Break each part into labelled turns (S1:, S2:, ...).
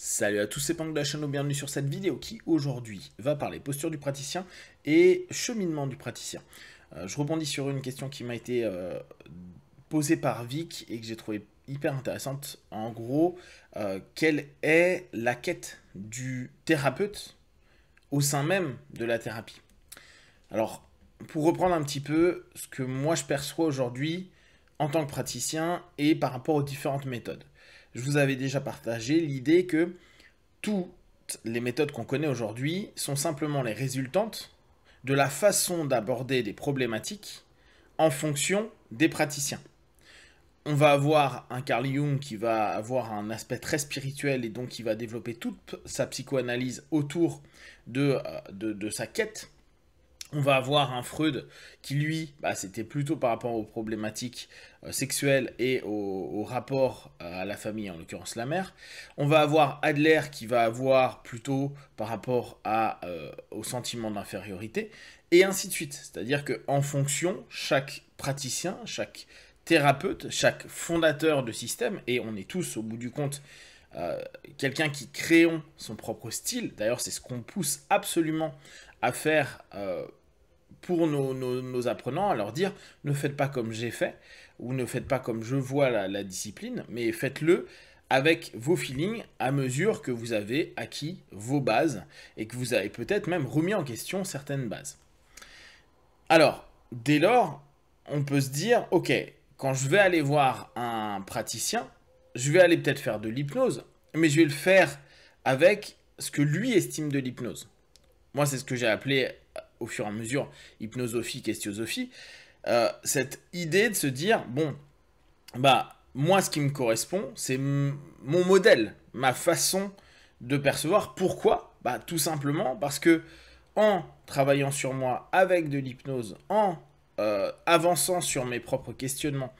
S1: Salut à tous, c'est Pang de la chaîne, bienvenue sur cette vidéo qui aujourd'hui va parler posture du praticien et cheminement du praticien. Je rebondis sur une question qui m'a été posée par Vic et que j'ai trouvé hyper intéressante. En gros, quelle est la quête du thérapeute au sein même de la thérapie? Alors, pour reprendre un petit peu ce que moi je perçois aujourd'hui en tant que praticien et par rapport aux différentes méthodes. Je vous avais déjà partagé l'idée que toutes les méthodes qu'on connaît aujourd'hui sont simplement les résultantes de la façon d'aborder des problématiques en fonction des praticiens. On va avoir un Carl Jung qui va avoir un aspect très spirituel et donc qui va développer toute sa psychoanalyse autour de sa quête. On va avoir un Freud qui, lui, c'était plutôt par rapport aux problématiques sexuelles et au rapport à la famille, en l'occurrence la mère. On va avoir Adler qui va avoir plutôt par rapport au sentiment d'infériorité, et ainsi de suite. C'est-à-dire qu'en fonction, chaque praticien, chaque thérapeute, chaque fondateur de système, et on est tous au bout du compte quelqu'un qui créons son propre style. D'ailleurs, c'est ce qu'on pousse absolument à faire pour nos apprenants, à leur dire ne faites pas comme j'ai fait, ou ne faites pas comme je vois la discipline, mais faites-le avec vos feelings à mesure que vous avez acquis vos bases et que vous avez peut-être même remis en question certaines bases. Alors, dès lors, on peut se dire, ok, quand je vais aller voir un praticien, je vais aller peut-être faire de l'hypnose, mais je vais le faire avec ce que lui estime de l'hypnose. Moi, c'est ce que j'ai appelé au fur et à mesure hypnosophie, questiosophie, cette idée de se dire, bon, moi, ce qui me correspond, c'est mon modèle, ma façon de percevoir. Pourquoi? Tout simplement parce que en travaillant sur moi avec de l'hypnose, en avançant sur mes propres questionnements,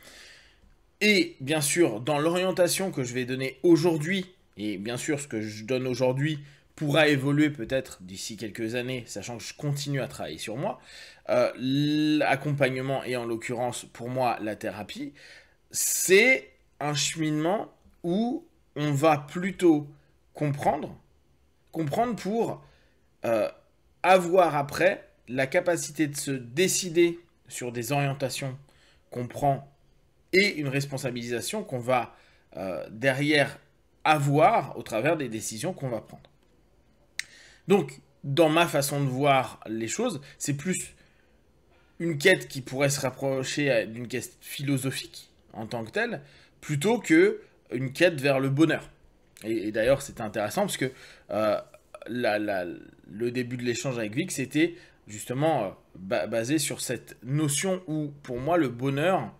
S1: et bien sûr, dans l'orientation que je vais donner aujourd'hui, et bien sûr, ce que je donne aujourd'hui pourra évoluer peut-être d'ici quelques années, sachant que je continue à travailler sur moi, l'accompagnement et en l'occurrence pour moi la thérapie, c'est un cheminement où on va plutôt comprendre pour avoir après la capacité de se décider sur des orientations qu'on prend et une responsabilisation qu'on va derrière avoir au travers des décisions qu'on va prendre. Donc, dans ma façon de voir les choses, c'est plus une quête qui pourrait se rapprocher d'une quête philosophique en tant que telle, plutôt que une quête vers le bonheur. Et d'ailleurs, c'était intéressant parce que le début de l'échange avec Vic, c'était justement basé sur cette notion où, pour moi, le bonheur,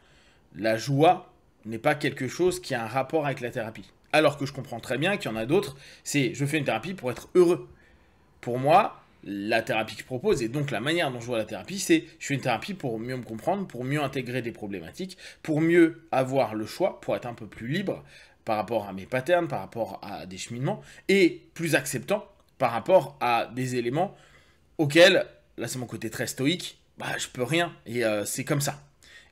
S1: la joie, n'est pas quelque chose qui a un rapport avec la thérapie. Alors que je comprends très bien qu'il y en a d'autres, c'est je fais une thérapie pour être heureux. Pour moi, la thérapie que je propose, et donc la manière dont je vois la thérapie, c'est je fais une thérapie pour mieux me comprendre, pour mieux intégrer des problématiques, pour mieux avoir le choix, pour être un peu plus libre par rapport à mes patterns, par rapport à des cheminements, et plus acceptant par rapport à des éléments auxquels, là c'est mon côté très stoïque, je peux rien, et c'est comme ça.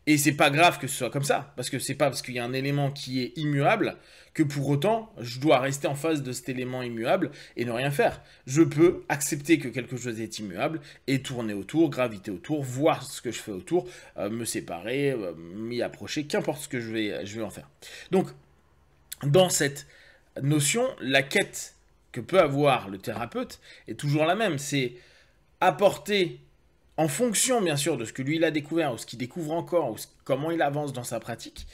S1: Et c'est pas grave que ce soit comme ça, parce que c'est pas parce qu'il y a un élément qui est immuable que pour autant je dois rester en face de cet élément immuable et ne rien faire. Je peux accepter que quelque chose est immuable et tourner autour, graviter autour, voir ce que je fais autour, me séparer, m'y approcher, qu'importe ce que je vais en faire. Donc, dans cette notion, la quête que peut avoir le thérapeute est toujours la même, c'est apporter en fonction, bien sûr, de ce que lui il a découvert, ou ce qu'il découvre encore, ou comment il avance dans sa pratique,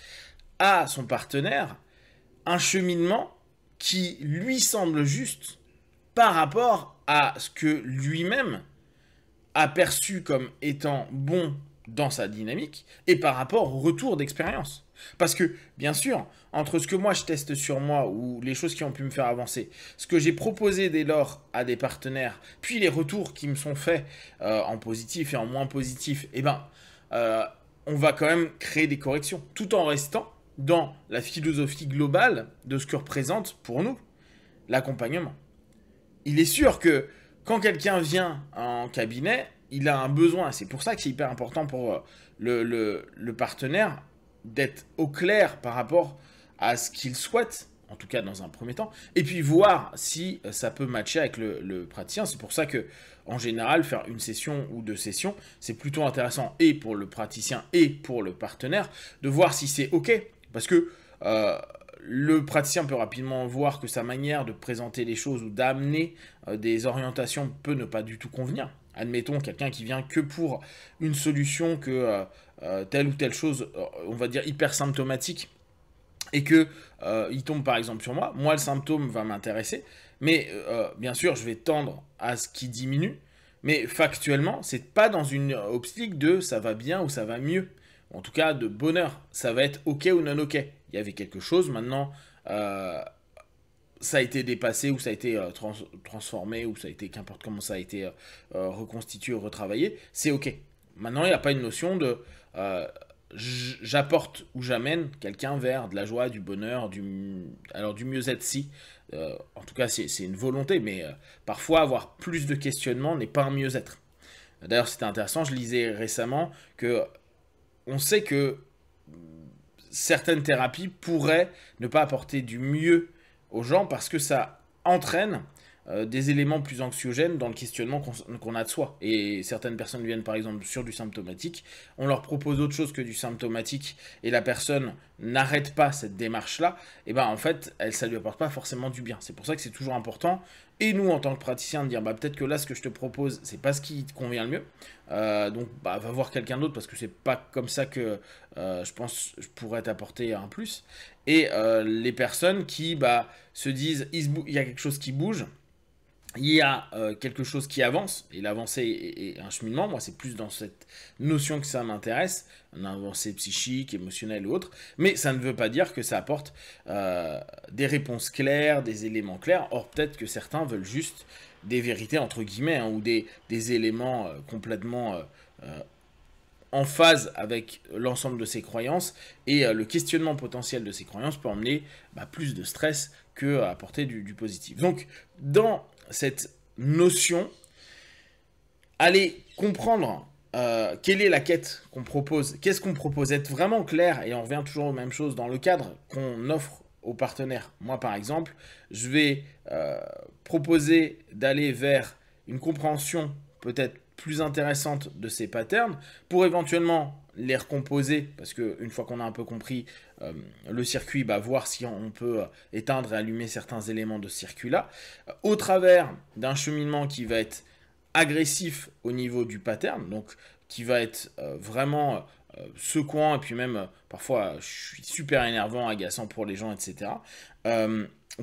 S1: à son partenaire, un cheminement qui lui semble juste par rapport à ce que lui-même a perçu comme étant bon dans sa dynamique, et par rapport au retour d'expérience. Parce que, bien sûr, entre ce que moi je teste sur moi, ou les choses qui ont pu me faire avancer, ce que j'ai proposé dès lors à des partenaires, puis les retours qui me sont faits en positif et en moins positif, on va quand même créer des corrections, tout en restant dans la philosophie globale de ce que représente pour nous l'accompagnement. Il est sûr que quand quelqu'un vient en cabinet, il a un besoin. C'est pour ça que c'est hyper important pour le partenaire d'être au clair par rapport à ce qu'il souhaite en tout cas dans un premier temps, et puis voir si ça peut matcher avec le praticien. C'est pour ça que, en général, faire une session ou 2 sessions, c'est plutôt intéressant et pour le praticien et pour le partenaire de voir si c'est OK. Parce que le praticien peut rapidement voir que sa manière de présenter les choses ou d'amener des orientations peut ne pas du tout convenir. Admettons quelqu'un qui vient que pour une solution, que telle ou telle chose, on va dire hyper symptomatique, et que il tombe par exemple sur moi. Moi, le symptôme va m'intéresser, mais bien sûr, je vais tendre à ce qui diminue. Mais factuellement, c'est pas dans une optique de ça va bien ou ça va mieux. En tout cas, de bonheur. Ça va être OK ou non OK. Il y avait quelque chose, maintenant, ça a été dépassé, ou ça a été transformé, ou ça a été, qu'importe comment ça a été reconstitué ou retravaillé, c'est OK. Maintenant, il n'y a pas une notion de j'apporte ou j'amène quelqu'un vers de la joie, du bonheur, du mieux-être, si. En tout cas, c'est une volonté, mais parfois, avoir plus de questionnements n'est pas un mieux-être. D'ailleurs, c'était intéressant, je lisais récemment que on sait que certaines thérapies pourraient ne pas apporter du mieux aux gens parce que ça entraîne des éléments plus anxiogènes dans le questionnement qu'on a de soi. Et certaines personnes viennent par exemple sur du symptomatique, on leur propose autre chose que du symptomatique et la personne n'arrête pas cette démarche-là, et ben en fait, ça lui apporte pas forcément du bien. C'est pour ça que c'est toujours important, et nous en tant que praticiens, de dire bah peut-être que là ce que je te propose, c'est pas ce qui te convient le mieux, donc bah va voir quelqu'un d'autre parce que c'est pas comme ça que je pense je pourrais t'apporter un plus. Et les personnes qui se disent il y a quelque chose qui bouge, il y a quelque chose qui avance, et l'avancée est un cheminement. Moi, c'est plus dans cette notion que ça m'intéresse, une avancée psychique, émotionnelle ou autre, mais ça ne veut pas dire que ça apporte des réponses claires, des éléments clairs. Or, peut-être que certains veulent juste des vérités, entre guillemets, hein, ou des éléments complètement en phase avec l'ensemble de ses croyances, et le questionnement potentiel de ses croyances peut emmener plus de stress que apporter du positif. Donc, dans cette notion, allez comprendre quelle est la quête qu'on propose, qu'est-ce qu'on propose, être vraiment clair, et on revient toujours aux mêmes choses dans le cadre qu'on offre aux partenaires. Moi, par exemple, je vais proposer d'aller vers une compréhension peut-être plus intéressante de ces patterns pour éventuellement les recomposer, parce qu'une fois qu'on a un peu compris le circuit, voir si on peut éteindre et allumer certains éléments de ce circuit-là, au travers d'un cheminement qui va être agressif au niveau du pattern, donc qui va être vraiment secouant, et puis même parfois je suis super énervant, agaçant pour les gens, etc.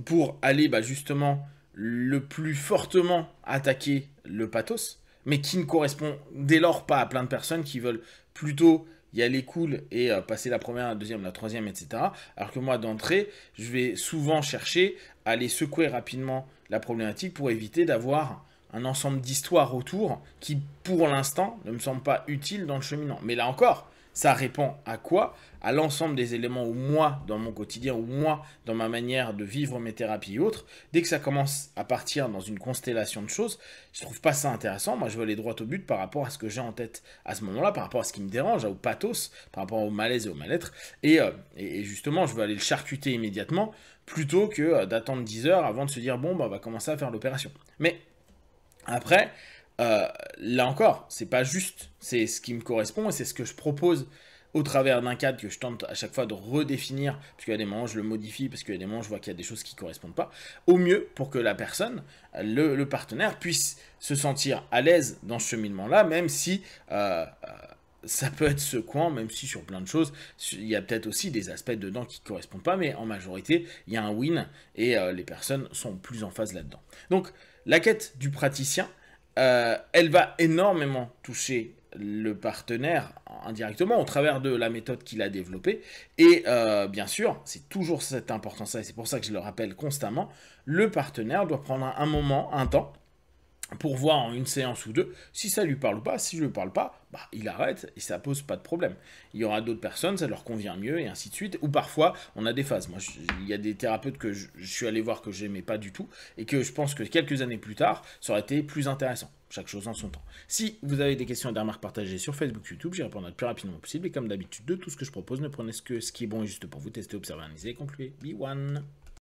S1: Pour aller justement le plus fortement attaquer le pathos, mais qui ne correspond dès lors pas à plein de personnes qui veulent plutôt y aller cool et passer la première, la deuxième, la troisième, etc. Alors que moi, d'entrée, je vais souvent chercher à aller secouer rapidement la problématique pour éviter d'avoir un ensemble d'histoires autour qui, pour l'instant, ne me semble pas utile dans le cheminement. Mais là encore, ça répond à quoi? À l'ensemble des éléments où moi, dans mon quotidien, ou moi, dans ma manière de vivre mes thérapies et autres, dès que ça commence à partir dans une constellation de choses, je trouve pas ça intéressant. Moi, je veux aller droit au but par rapport à ce que j'ai en tête à ce moment-là, par rapport à ce qui me dérange, au pathos, par rapport au malaise et au mal-être. Et justement, je veux aller le charcuter immédiatement, plutôt que d'attendre 10 heures avant de se dire, bon, on va commencer à faire l'opération. Mais après, là encore, c'est pas juste, c'est ce qui me correspond et c'est ce que je propose au travers d'un cadre que je tente à chaque fois de redéfinir, parce qu'il y a des moments où je le modifie, parce qu'il y a des moments où je vois qu'il y a des choses qui ne correspondent pas, au mieux pour que la personne, le partenaire, puisse se sentir à l'aise dans ce cheminement-là, même si ça peut être secouant, même si sur plein de choses, il y a peut-être aussi des aspects dedans qui ne correspondent pas, mais en majorité, il y a un win, et les personnes sont plus en phase là-dedans. Donc, la quête du praticien, elle va énormément toucher le partenaire indirectement au travers de la méthode qu'il a développée. Et bien sûr, c'est toujours cette importance-là, et c'est pour ça que je le rappelle constamment, le partenaire doit prendre un moment, un temps, pour voir en une séance ou deux si ça lui parle ou pas. Si je ne lui parle pas, il arrête et ça pose pas de problème. Il y aura d'autres personnes, ça leur convient mieux et ainsi de suite. Ou parfois, on a des phases. Moi, il y a des thérapeutes que je suis allé voir que j'aimais pas du tout et que je pense que quelques années plus tard, ça aurait été plus intéressant. Chaque chose en son temps. Si vous avez des questions et des remarques partagées sur Facebook, YouTube, j'y répondrai le plus rapidement possible. Et comme d'habitude, de tout ce que je propose, ne prenez que ce qui est bon et juste pour vous. Testez, observez, analysez et concluez. Be one.